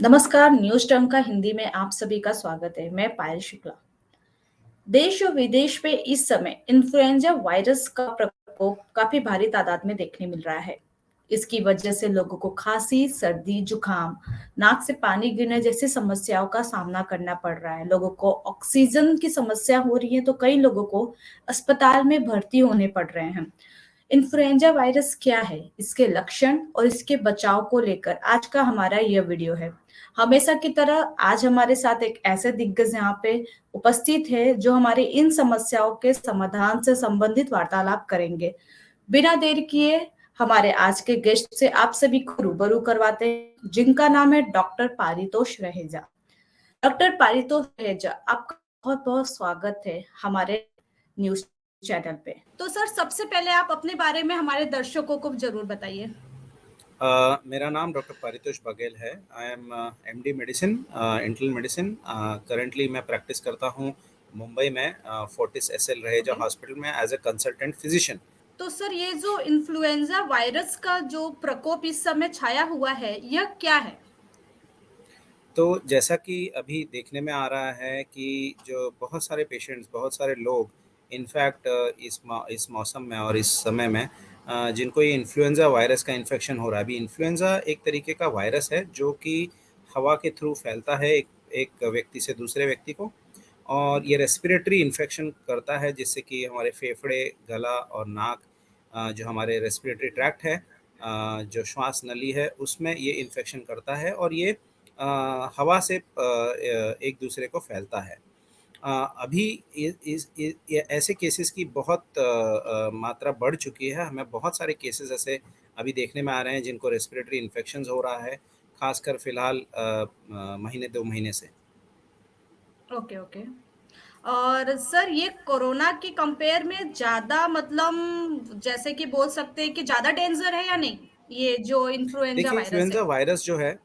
नमस्कार, news term का हिंदी में आप सभी का स्वागत है। मैं पायल शुक्ला। देश और विदेश में इस समय इन्फ्लुएंजा वायरस का प्रकोप काफी भारी तादाद में देखने मिल रहा है। इसकी वजह से लोगों को खांसी, सर्दी, जुकाम, नाक से पानी गिरने जैसी समस्याओं का सामना करना पड़ रहा है। लोगों को ऑक्सीजन की समस्या हो रही है, तो कई लोगों को अस्पताल में भर्ती होने पड़ रहे हैं। इन्फ्लुएंजा वायरस क्या है, इसके लक्षण और इसके बचाव को लेकर आज का हमारा यह वीडियो है। हमेशा की तरह आज हमारे साथ एक ऐसे दिग्गज यहाँ पे उपस्थित है जो हमारी इन समस्याओं के समाधान से संबंधित वार्तालाप करेंगे। बिना देर किए हमारे आज के गेस्ट से आप सभी को रूबरू करवाते हैं, जिनका नाम है डॉक्टर पारितोष रहेजा। डॉक्टर पारितोष रहेजा, आपका बहुत बहुत स्वागत है हमारे न्यूज चैनल पे। तो सर, सबसे पहले आप अपने बारे में हमारे दर्शकों को जरूर बताइए। मेरा नाम डॉक्टर पारितोष बघेल है। I am MD medicine, internal medicine. Currently मैं प्रैक्टिस करता हूँ मुंबई में फोर्टिस एसएल रहेजा हॉस्पिटल में एज ए कंसल्टेंट फिजिशियन। तो सर, ये जो इन्फ्लुएंजा वायरस का जो प्रकोप इस समय छाया हुआ है, यह क्या है? तो जैसा कि अभी देखने में आ रहा है कि जो बहुत सारे पेशेंट्स, बहुत सारे लोग इनफैक्ट इस मौसम में और इस समय में जिनको ये इन्फ्लुएंजा वायरस का इन्फेक्शन हो रहा है। अभी इन्फ्लुएंजा एक तरीके का वायरस है जो कि हवा के थ्रू फैलता है एक एक व्यक्ति से दूसरे व्यक्ति को, और ये रेस्पिरेटरी इन्फेक्शन करता है जिससे कि हमारे फेफड़े, गला और नाक, जो हमारे रेस्पिरेटरी ट्रैक्ट है, जो श्वास नली है, उसमें ये इन्फेक्शन करता है और ये हवा से एक दूसरे को फैलता है। अभी ये ऐसे केसेस की बहुत मात्रा बढ़ चुकी है। हमें बहुत सारे केसेस ऐसे अभी देखने में आ रहे हैं जिनको रेस्पिरेटरी इन्फेक्शंस हो रहा है, खासकर फिलहाल महीने 2 महीने से। Okay okay. और सर, ये कोरोना की कंपेयर में ज्यादा, मतलब जैसे कि बोल सकते हैं कि ज्यादा डेंजर है या नहीं, ये जो इन्फ्लुएंजा देखिए, वायरस है? इन्फ्लुएंजा वायरस जो है,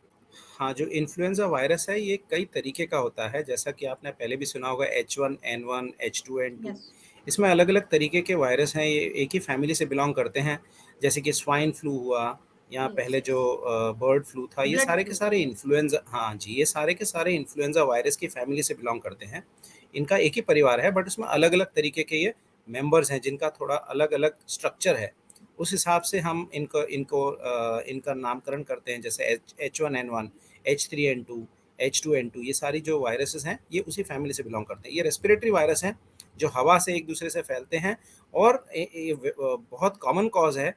हाँ, जो इन्फ्लुएंजा वायरस है ये कई तरीके का होता है। जैसा कि आपने पहले भी सुना होगा H1N1, H2N2। यस। इसमें अलग-अलग तरीके के वायरस हैं, ये एक ही फैमिली से बिलॉन्ग करते हैं। जैसे कि स्वाइन फ्लू हुआ, या यस पहले जो यस। बर्ड फ्लू था, ये ब्लड सारे के फ्लू। सारे इन्फ्लुएंजा, हाँ जी, ये सारे के सारे इन्फ्लुएंजा वायरस की फैमिली से बिलॉन्ग करते हैं। इनका एक ही परिवार है, बट उसमें अलग-अलग तरीके के ये मेंबर्स हैं जिनका थोड़ा अलग-अलग स्ट्रक्चर है। उस हिसाब से हम इनको इनको इनका नामकरण करते हैं। जैसे H1N1, H3N2, H2N2, ये सारी जो वायरसेस हैं ये उसी फैमिली से बिलोंग करते हैं। ये रेस्पिरेटरी वायरस हैं जो हवा से एक दूसरे से फैलते हैं, और बहुत कॉमन कॉज है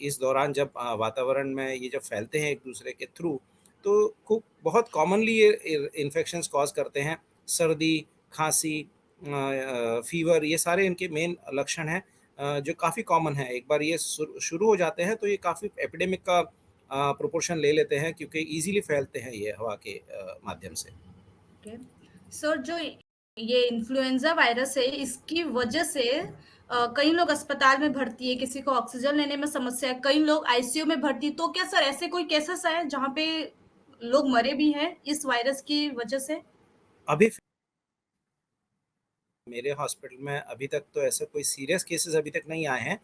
इस दौरान जब वातावरण में ये जब फैलते हैं एक दूसरे के थ्रू, तो खूब बहुत कॉमनली ये इन्फेक्शंस कॉज करते हैं। सर्दी, खांसी, फीवर, ये सारे इनके मेन लक्षण हैं जो काफ़ी कॉमन है। एक बार ये शुरू हो जाते हैं तो ये काफ़ी एपिडेमिक का प्रोपोर्शन ले लेते हैं, क्योंकि ईज़िली फैलते हैं ये हवा के माध्यम से। ओके। सर, जो ये इन्फ्लुएंजा वायरस है, इसकी वजह से कई लोग अस्पताल में भर्ती है, किसी को ऑक्सीजन लेने में समस्या है, कई लोग आईसीयू में भर्ती। तो क्या सर ऐसे कोई केसेस आए जहाँ पे लोग मरे भी हैं इस वायरस की वजह से? अभी मेरे हॉस्पिटल में अभी तक तो ऐसे कोई सीरियस केसेस अभी तक नहीं आए हैं,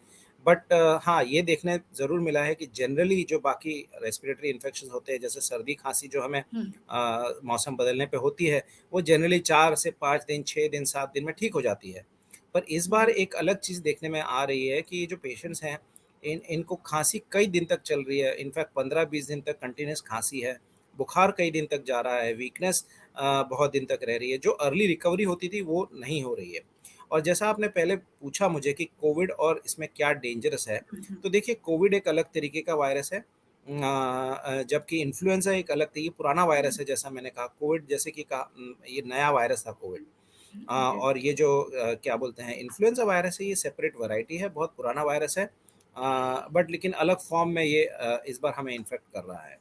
बट हाँ, ये देखने ज़रूर मिला है कि जनरली जो बाकी रेस्पिरेटरी इन्फेक्शन होते हैं, जैसे सर्दी खांसी जो हमें हम्म। मौसम बदलने पे होती है, वो जनरली 4 से 5 दिन, 6 दिन, 7 दिन में ठीक हो जाती है। पर इस बार जी। एक अलग चीज़ देखने में आ रही है कि ये जो पेशेंट्स हैं, इनको खांसी कई दिन तक चल रही है। इनफैक्ट 15-20 दिन तक कंटिन्यूस खांसी है, बुखार कई दिन तक जा रहा है, वीकनेस बहुत दिन तक रह रही है। जो अर्ली रिकवरी होती थी वो नहीं हो रही है। और जैसा आपने पहले पूछा मुझे कि कोविड और इसमें क्या डेंजरस है, तो देखिए, कोविड एक अलग तरीके का वायरस है, जबकि इन्फ्लुएंजा एक अलग ये पुराना वायरस है। जैसा मैंने कहा, कोविड जैसे कि कहा, ये नया वायरस था कोविड। ओके। और ये जो क्या बोलते हैं, इन्फ्लुएंजा वायरस है, ये सेपरेट वैरायटी है, बहुत पुराना वायरस है, बट लेकिन अलग फॉर्म में ये इस बार हमें इन्फेक्ट कर रहा है।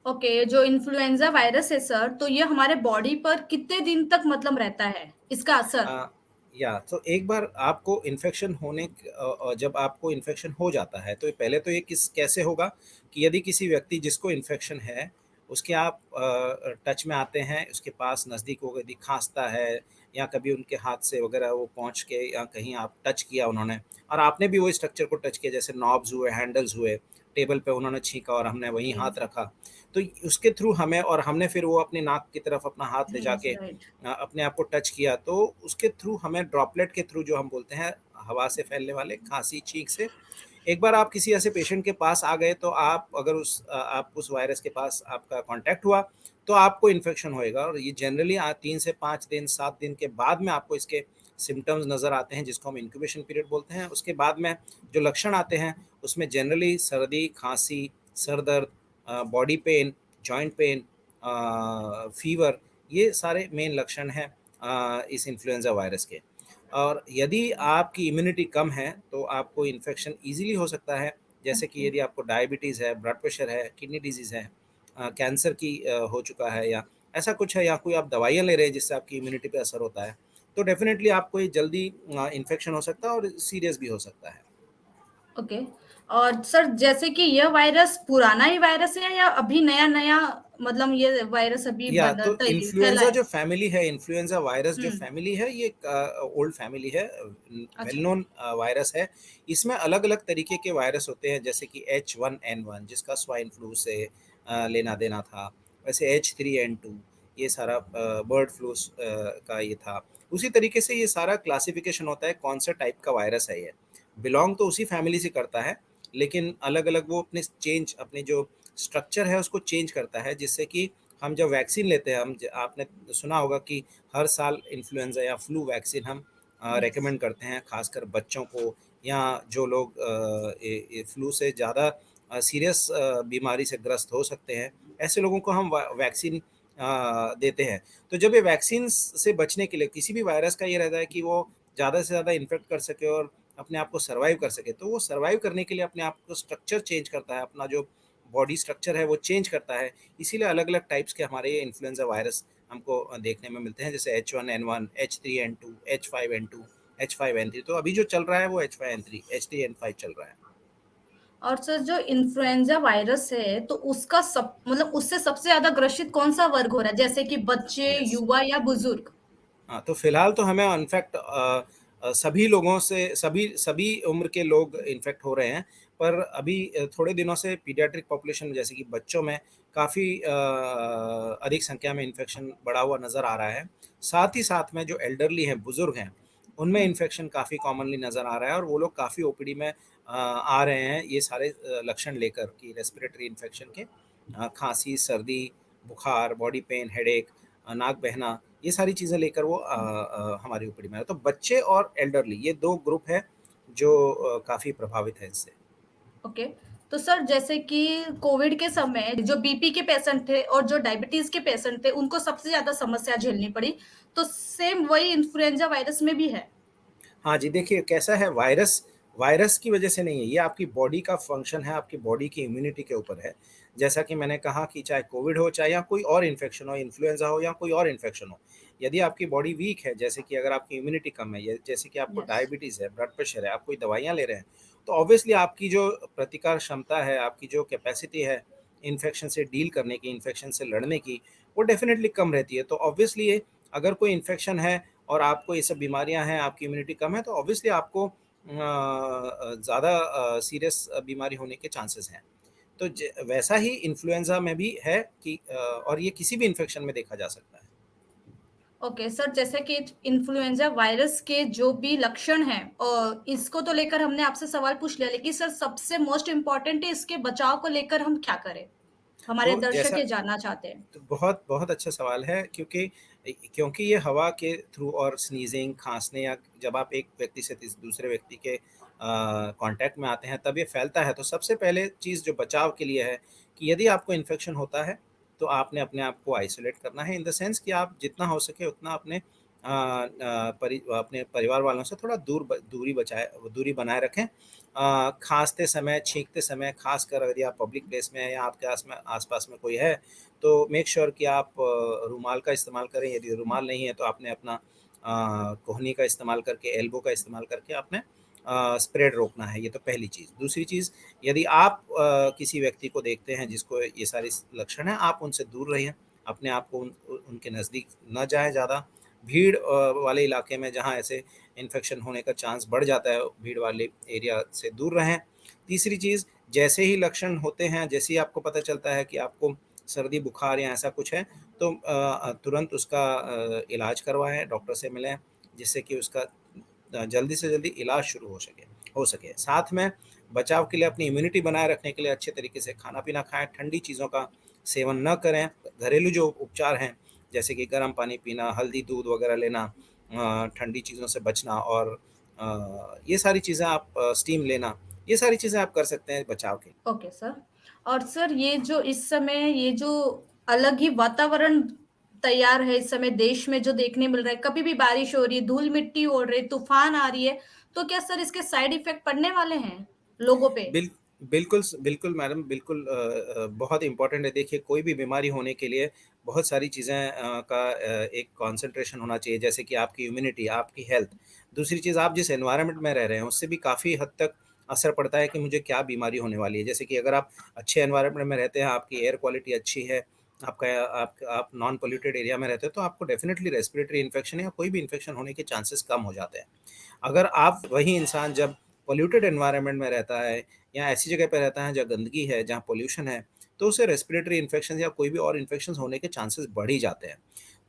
ओके, जो इन्फ्लुएंजा वायरस है सर, तो ये हमारे बॉडी पर कितने दिन तक मतलब रहता है, इसका असर? अ, या तो एक बार आपको इन्फेक्शन जब आपको इन्फेक्शन हो जाता है, तो पहले तो ये कैसे होगा कि यदि किसी व्यक्ति जिसको इन्फेक्शन है, उसके आप टच में आते हैं, उसके पास नज़दीक हो गए, यदि खाँसता है, या कभी उनके हाथ से वगैरह वो पहुँच के, या कहीं आप टच किया उन्होंने, और आपने भी वो स्ट्रक्चर को टच किया, जैसे नॉब्स हुए, हैंडल्स हुए, टेबल पे उन्होंने छींका और हमने वहीं जी, हाथ रखा। तो उसके थ्रू हमें, और हमने फिर वो अपने नाक की तरफ अपना हाथ ले जी, जाके राइट। अपने आप को टच किया, तो उसके थ्रू हमें ड्रॉपलेट के थ्रू, जो हम बोलते हैं हवा से फैलने वाले, खाँसी, छींक से, एक बार आप किसी ऐसे पेशेंट के पास आ गए तो आप अगर आप उस वायरस के पास आपका कांटेक्ट हुआ तो आपको इन्फेक्शन होएगा, और ये जनरली 3 से 5 दिन 7 दिन के बाद में आपको इसके सिम्पटम्स नज़र आते हैं, जिसको हम इंक्यूबेशन पीरियड बोलते हैं। उसके बाद में जो लक्षण आते हैं उसमें जनरली सर्दी, खांसी, सर दर्द, body pain, joint pain, fever, ये सारे मेन लक्षण हैं इस इन्फ्लुएंजा वायरस के। और यदि आपकी इम्यूनिटी कम है तो आपको इन्फेक्शन ईज़िली हो सकता है, जैसे कि ओके। यदि आपको डायबिटीज़ है, ब्लड प्रेशर है, किडनी डिजीज़ है, कैंसर की हो चुका है, या ऐसा कुछ है, या कोई आप दवाइयाँ ले रहे हैं जिससे आपकी इम्यूनिटी पे असर होता है, तो डेफ़िनेटली आपको ये जल्दी इन्फेक्शन हो सकता है और सीरियस भी हो सकता है। ओके। और सर जैसे कि यह वायरस पुराना ही वायरस है या अभी नया-नया मतलब ये वायरस अभी या बना तो तैली फैला इन्फ्लुएंजा है? जो फैमिली है, इन्फ्लुएंजा वायरस जो हुँ, फैमिली है, ये एक ओल्ड फैमिली है, वेल अच्छा। नोन वायरस है। इसमें अलग-अलग तरीके के वायरस होते हैं, जैसे कि H1N1 जिसका स्वाइन फ्लू से लेना-देना था। वैसे H3N2 ये सारा बर्ड फ्लू का ये था। उसी तरीके से ये सारा क्लासिफिकेशन होता है कौन सा टाइप का वायरस है ये। बिलॉन्ग तो उसी फैमिली से करता है, लेकिन अलग-अलग वो अपने जो स्ट्रक्चर है उसको चेंज करता है, जिससे कि हम जब वैक्सीन लेते हैं, हम ज आपने सुना होगा कि हर साल इन्फ्लुएंज़ा या फ्लू वैक्सीन हम यस, रिकमेंड करते हैं, ख़ासकर बच्चों को, या जो लोग ये फ्लू से ज़्यादा सीरियस बीमारी से ग्रस्त हो सकते हैं, ऐसे लोगों को हम वैक्सीन देते हैं। तो जब ये वैक्सीन से बचने के लिए, किसी भी वायरस का ये रहता है कि वो ज़्यादा से ज़्यादा इन्फेक्ट कर सके और अपने आप को सर्वाइव कर सके, तो वो सर्वाइव करने के लिए अपने आप को स्ट्रक्चर चेंज करता है, अपना जो बॉडी स्ट्रक्चर है वो चेंज करता है। इसीलिए अलग-अलग टाइप्स के हमारे ये इन्फ्लुएंजा वायरस हमको देखने में मिलते हैं, जैसे H1N1, H3N2, H5N2, H5N3। तो अभी जो चल रहा है वो H5N3, H3N5 चल रहा है। और सर जो इन्फ्लुएंजा वायरस है तो उसका सब मतलब उससे सबसे ज़्यादा ग्रसित कौन-सा वर्ग हो रहा है? जैसे कि बच्चे, यस। युवा या बुजुर्ग? हाँ, तो फिलहाल तो हमें इनफैक्ट सभी लोगों से, सभी सभी उम्र के लोग इन्फेक्ट हो रहे हैं, पर अभी थोड़े दिनों से पीडियाट्रिक पॉपुलेशन में, जैसे कि बच्चों में काफ़ी अधिक संख्या में इन्फेक्शन बढ़ा हुआ नज़र आ रहा है। साथ ही साथ में जो एल्डरली हैं, बुज़ुर्ग हैं, उनमें हुँ, इन्फेक्शन काफ़ी कॉमनली नज़र आ रहा है, और वो लोग काफ़ी ओपीडी में आ रहे हैं ये सारे लक्षण लेकर, कि रेस्पिरेटरी इन्फेक्शन के, खाँसी, सर्दी, बुखार, बॉडी पेन, हेडेक, नाक बहना, ये सारी चीज़ें लेकर वो हमारी ओपीडी में आए। तो बच्चे और एल्डरली, ये 2 ग्रुप हैं जो काफ़ी प्रभावित हैं इससे। ओके। तो सर जैसे कि कोविड के समय जो बीपी के पेशेंट थे और जो डायबिटीज़ के पेशेंट थे, उनको सबसे ज़्यादा समस्या झेलनी पड़ी। तो सेम वही इन्फ्लुएंजा वायरस में भी है? हाँ जी, देखिए कैसा है, वायरस वायरस की वजह से नहीं है, ये आपकी बॉडी का फंक्शन है, आपकी बॉडी की इम्यूनिटी के ऊपर है। जैसा कि मैंने कहा कि चाहे कोविड हो, चाहे या कोई और इन्फेक्शन हो, इन्फ्लुएंज़ा हो या कोई और इन्फेक्शन हो, यदि आपकी बॉडी वीक है, जैसे कि अगर आपकी इम्यूनिटी कम है, या जैसे कि आपको यस, डायबिटीज़ है, ब्लड प्रेशर है, आप कोई दवाइयाँ ले रहे हैं, तो ऑब्वियसली आपकी जो प्रतिकार क्षमता है, आपकी जो कैपेसिटी है, इन्फेक्शन से डील करने की, इन्फेक्शन से लड़ने की, वो डेफ़िनेटली कम रहती है। तो ऑब्वियसली ये, अगर कोई इन्फेक्शन है और आपको ये सब बीमारियाँ हैं, आपकी इम्यूनिटी कम है, तो ऑब्वियसली आपको ज़्यादा सीरियस बीमारी होने के चांसेस हैं। तो वैसा ही इन्फ्लुएंज़ा में भी है कि और ये किसी भी इन्फेक्शन में देखा जा सकता है। ओके सर जैसे कि इन्फ्लुएंजा वायरस के जो भी लक्षण हैं इसको तो लेकर हमने आपसे सवाल पूछ लिया, लेकिन सर सबसे मोस्ट इम्पोर्टेंट है इसके बचाव को लेकर हम क्या करें? हमारे तो दर्शक जैसा ये जानना चाहते हैं। तो बहुत बहुत अच्छा सवाल है, क्योंकि ये हवा के थ्रू और स्नीज़िंग, खाँसने, या जब आप एक व्यक्ति से दूसरे व्यक्ति के कॉन्टैक्ट में आते हैं तब ये फैलता है। तो सबसे पहले चीज़ जो बचाव के लिए है, कि यदि आपको इन्फेक्शन होता है तो आपने अपने आप को आइसोलेट करना है, इन द सेंस कि आप जितना हो सके उतना अपने परिवार वालों से थोड़ा दूरी बनाए रखें। खाँसते समय, छींकते समय, ख़ासकर यदि आप पब्लिक प्लेस में हैं या आपके आस-पास में कोई है, तो मेक श्योर कि आप रुमाल का इस्तेमाल करें। यदि रुमाल नहीं है तो आपने अपना कोहनी का इस्तेमाल करके, एल्बो का इस्तेमाल करके आपने स्प्रेड रोकना है, ये तो पहली चीज़। दूसरी चीज़, यदि आप किसी व्यक्ति को देखते हैं जिसको ये सारी लक्षण हैं, आप उनसे दूर रहिए, अपने आप को उनके नज़दीक ना जाएँ ज़्यादा। भीड़ वाले इलाके में जहाँ ऐसे इन्फेक्शन होने का चांस बढ़ जाता है, भीड़ वाले एरिया से दूर रहें। तीसरी चीज़, जैसे ही लक्षण होते हैं, जैसे ही आपको पता चलता है कि आपको सर्दी, बुखार या ऐसा कुछ है, तो तुरंत उसका इलाज करवाएँ, डॉक्टर से मिलें, जिससे कि उसका जल्दी से जल्दी इलाज शुरू हो सके। साथ में बचाव के लिए अपनी इम्यूनिटी बनाए रखने के लिए अच्छे तरीके से खाना-पीना खाएँ, ठंडी चीज़ों का सेवन न करें। घरेलू जो उपचार हैं, जैसे कि गर्म पानी पीना, हल्दी दूध वगैरह लेना, ठंडी चीज़ों से बचना और ये सारी चीज़ें आप स्टीम लेना, ये सारी चीज़ें आप कर सकते हैं बचाव के लिए। Okay sir. और सर ये जो इस समय ये जो अलग ही वातावरण तैयार है इस समय देश में जो देखने मिल रहा है, कभी भी बारिश हो रही है, धूल-मिट्टी उड़ रही है, तूफ़ान आ रही है, तो क्या सर इसके साइड इफ़ेक्ट पड़ने वाले हैं लोगों पे? बिल बिल्कुल मैडम, बिल्कुल बहुत इम्पोर्टेंट है। देखिए, कोई भी बीमारी होने के लिए बहुत सारी चीज़ें का एक कंसंट्रेशन होना चाहिए, जैसे कि आपकी इम्यूनिटी, आपकी हेल्थ। दूसरी चीज़, आप जिस एनवायरनमेंट में रह रहे हैं, उससे भी काफ़ी हद तक असर पड़ता है कि मुझे क्या बीमारी होने वाली है। जैसे कि अगर आप अच्छे एनवायरनमेंट में रहते हैं, आपकी एयर क्वालिटी अच्छी है, आपका आप नॉन पॉल्यूटेड एरिया में रहते हैं, तो आपको डेफ़िनिटली रेस्पिरेटरी इन्फेक्शन या कोई भी इन्फेक्शन होने के चांसेस कम हो जाते हैं। अगर आप वही इंसान जब पॉल्यूटेड एनवायरनमेंट में रहता है या ऐसी जगह पे रहता है जहाँ गंदगी है, जहाँ पॉल्यूशन है, तो उसे रेस्पिरेटरी इन्फेक्शन या कोई भी और इन्फेक्शंस होने के चांसेस बढ़ ही जाते हैं।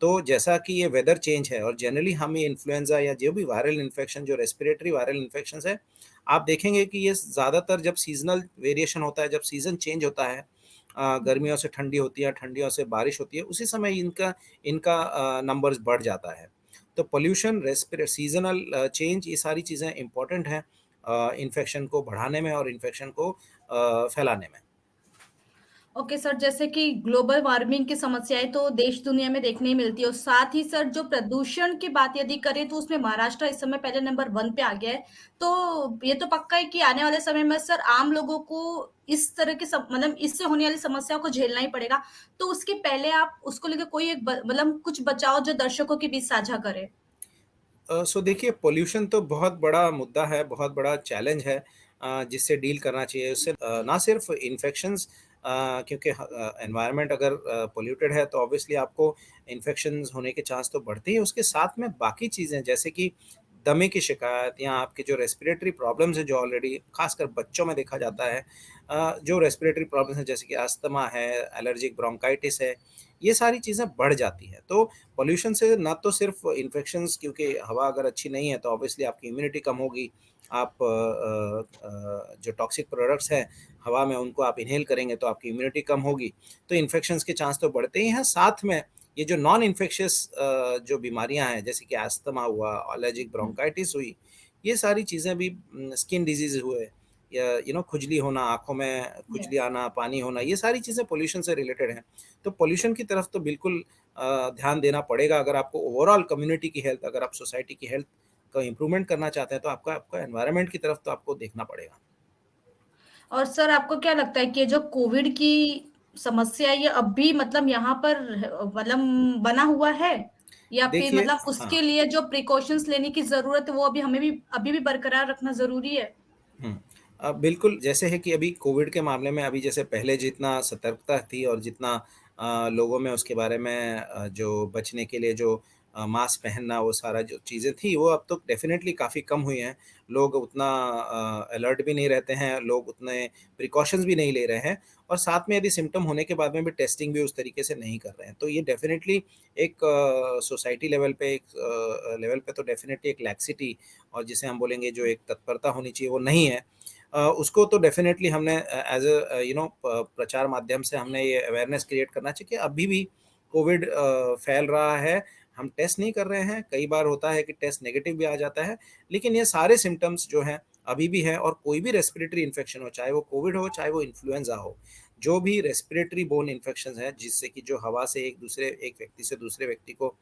तो जैसा कि ये वेदर चेंज है और जनरली हम ये इन्फ्लुएंज़ा या जो भी वायरल इन्फेक्शन, जो रेस्पिरेटरी वायरल इन्फेक्शंस है, आप देखेंगे कि ये ज़्यादातर जब सीज़नल वेरिएशन होता है, जब सीज़न चेंज होता है, गर्मियों से ठंडी होती है, ठंडियों से बारिश होती है, उसी समय इनका इनका नंबर्स बढ़ जाता है। तो पॉल्यूशन, सीज़नल चेंज, ये सारी चीज़ें इम्पोर्टेंट हैं इन्फेक्शन को बढ़ाने में और इन्फेक्शन को फैलाने में। ओके सर, जैसे कि ग्लोबल वार्मिंग की समस्याएँ तो देश दुनिया में देखने ही मिलती है और साथ ही सर जो प्रदूषण की बात यदि करें तो उसमें महाराष्ट्र इस समय पहले नंबर 1 पे आ गया है। तो ये तो पक्का है कि आने वाले समय में सर आम लोगों को इस तरह की सम मतलब इससे होने वाली समस्याओं को झेलना ही पड़ेगा। तो उसके पहले आप उसको लेके कोई एक ब मतलब कुछ बचाव जो दर्शकों के बीच साझा करें? सो देखिए, पॉल्यूशन तो बहुत बड़ा मुद्दा है, बहुत बड़ा चैलेंज है जिससे डील करना चाहिए। उससे ना सिर्फ इन्फेक्शंस, क्योंकि एनवायरनमेंट अगर पॉल्यूटेड है तो ऑब्वियसली आपको इन्फेक्शंस होने के चांस तो बढ़ते ही हैं, उसके साथ में बाकी चीज़ें जैसे कि दमे की शिकायत या आपके जो रेस्पिरेटरी प्रॉब्लम्स हैं, जो ऑलरेडी खासकर बच्चों में देखा जाता है, जो रेस्पिरेटरी प्रॉब्लम्स हैं जैसे कि अस्थमा है, एलर्जिक ब्रोंकाइटिस है, ये सारी चीज़ें बढ़ जाती हैं। तो पॉल्यूशन से ना तो सिर्फ इन्फेक्शंस, क्योंकि हवा अगर अच्छी नहीं है तो ऑब्वियसली आपकी इम्यूनिटी कम होगी। आप जो टॉक्सिक प्रोडक्ट्स हैं हवा में, उनको आप इन्हेल करेंगे तो आपकी इम्यूनिटी कम होगी। तो इन्फेक्शंस के चांस तो बढ़ते ही हैं। साथ में ये जो नॉन इन्फेक्शियस जो बीमारियां हैं, जैसे कि अस्थमा हुआ, एलर्जिक हुँ। ब्रोंकाइटिस हुई, ये सारी चीज़ें भी, स्किन डिजीज़ हुए या खुजली होना, आँखों में खुजली यस। आना, पानी होना, ये सारी चीज़ें पॉल्यूशन से रिलेटेड हैं। तो पॉल्यूशन की तरफ तो बिल्कुल ध्यान देना पड़ेगा। अगर आपको ओवरऑल कम्युनिटी की हेल्थ, अगर आप सोसाइटी की हेल्थ का इम्प्रूवमेंट करना चाहते हैं, तो आपका आपका एनवायरनमेंट की तरफ तो आपको देखना पड़ेगा। और सर आपको क्या लगता है कि ये जो कोविड की समस्या है ये अब भी मतलब यहाँ पर मतलब बना हुआ है? या फिर देखिए, मतलब हाँ। उसके लिए जो प्रिकॉशंस लेने की ज़रूरत है वो अभी हमें भी अभी भी बरकरार रखना ज़रूरी है? हुँ। बिल्कुल, जैसे है कि अभी कोविड के मामले में अभी जैसे पहले जितना सतर्कता थी और जितना लोगों में उसके बारे में जो बचने के लिए जो मास्क पहनना, वो सारा जो चीज़ें थी, वो अब तो डेफ़िनेटली काफ़ी कम हुई हैं। लोग उतना अलर्ट भी नहीं रहते हैं, लोग उतने प्रिकॉशंस भी नहीं ले रहे हैं और साथ में यदि सिम्पटम होने के बाद में भी टेस्टिंग भी उस तरीके से नहीं कर रहे हैं। तो ये डेफ़िनेटली एक सोसाइटी लेवल पे, एक लेवल पे तो डेफ़िनेटली एक लैक्सिटी और जिसे हम बोलेंगे जो एक तत्परता होनी चाहिए, वो नहीं है। उसको तो डेफ़िनेटली हमने एज़ प्रचार माध्यम से हमने ये अवेयरनेस क्रिएट करना चाहिए कि अभी भी कोविड फैल रहा है, हम टेस्ट नहीं कर रहे हैं, कई बार होता है कि टेस्ट नेगेटिव भी आ जाता है, लेकिन ये सारे सिम्पटम्स जो हैं अभी भी हैं और कोई भी रेस्पिरेटरी इन्फेक्शन हो, चाहे वो कोविड हो, चाहे वो इन्फ्लुएंज़ा हो, जो भी रेस्पिरेटरी बोर्न इन्फेक्शंस हैं, जिससे कि जो हवा से एक व्यक्ति से दूसरे व्यक्ति को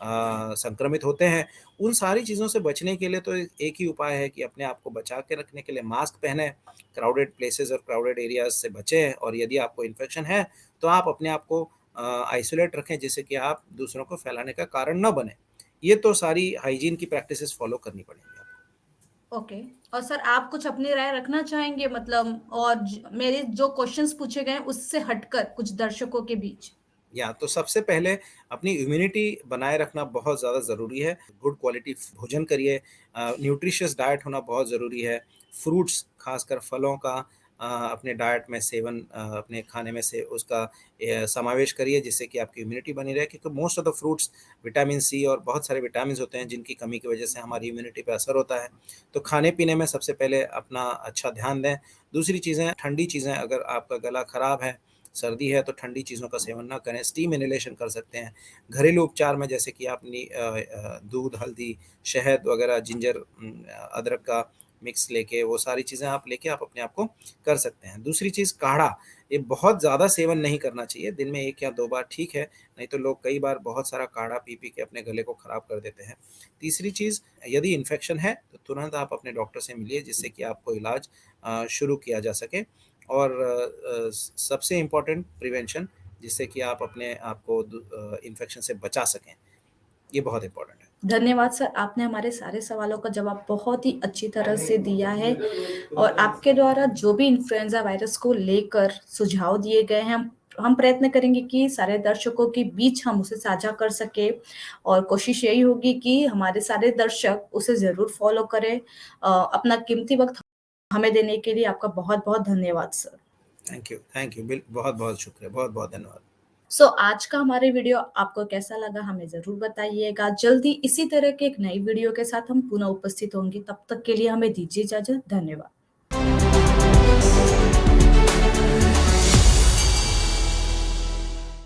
संक्रमित होते हैं, उन सारी चीज़ों से बचने के लिए तो एक ही उपाय है कि अपने आप को बचा के रखने के लिए मास्क पहनें, क्राउडेड प्लेसेस और क्राउडेड एरियाज़ से बचें और यदि आपको इन्फेक्शन है, तो आप अपने आप को आइसोलेट रखें जिससे कि आप दूसरों को फैलाने का कारण ना बनें। ये तो सारी हाइजीन की प्रैक्टिसेस फ़ॉलो करनी पड़ेंगी आपको। ओके। और सर आप कुछ अपनी राय रखना चाहेंगे मतलब और ज मेरे जो क्वेश्चन्स पूछे गए हैं उससे हटकर कुछ दर्शकों के बीच? या तो सबसे पहले अपनी इम्यूनिटी बनाए रखना बहुत ज़्यादा ज़रूरी है। गुड क्वालिटी भोजन करिए, न्यूट्रिशियस डाइट होना बहुत ज़रूरी है। फ्रूट्स, खासकर फलों का अपने डाइट में सेवन अपने खाने में से उसका समावेश करिए जिससे कि आपकी इम्यूनिटी बनी रहे क्योंकि most of the fruits vitamin C और बहुत सारे विटामिन्स होते हैं जिनकी कमी की वजह से हमारी इम्यूनिटी पे असर होता है। तो खाने-पीने में सबसे पहले अपना अच्छा ध्यान दें। दूसरी चीज़ें ठंडी चीज़ें अगर आपका गला ख़राब है, सर्दी है तो ठंडी चीज़ों का सेवन ना करें, स्टीम इन्हेलेशन कर सकते हैं। घरेलू उपचार में जैसे कि आपने दूध, हल्दी, शहद वगैरह जिंजर अदरक का मिक्स लेके वो सारी चीज़ें आप लेके आप अपने आप को कर सकते हैं। दूसरी चीज़ काढ़ा, ये बहुत ज़्यादा सेवन नहीं करना चाहिए, दिन में 1 या 2 बार ठीक है, नहीं तो लोग कई बार बहुत सारा काढ़ा पी-पी के अपने गले को खराब कर देते हैं। तीसरी चीज़, यदि इन्फेक्शन है तो तुरंत आप अपने डॉक्टर से मिलिए जिससे कि आपको इलाज शुरू किया जा सके और सबसे इम्पोर्टेंट प्रिवेंशन जिससे कि आप अपने आप को इन्फेक्शन से बचा सकें, ये बहुत इम्पोर्टेंट है। धन्यवाद सर, आपने हमारे सारे सवालों का जवाब बहुत ही अच्छी तरह से दिया है और आपके द्वारा जो भी इन्फ्लुएंज़ा वायरस को लेकर सुझाव दिए गए हैं, हम प्रयत्न करेंगे कि सारे दर्शकों के बीच हम उसे साझा कर सकें और कोशिश यही होगी कि हमारे सारे दर्शक उसे ज़रूर फ़ॉलो करें। अपना कीमती वक़्त हमें देने के लिए आपका बहुत-बहुत धन्यवाद सर। थैंक यू, बहुत-बहुत शुक्रिया, बहुत-बहुत धन्यवाद। आज का हमारे वीडियो आपको कैसा लगा हमें ज़रूर बताइएगा। जल्दी इसी तरह के एक नई वीडियो के साथ हम पुनः उपस्थित होंगे। तब तक के लिए हमें दीजिए इजाज़त। धन्यवाद।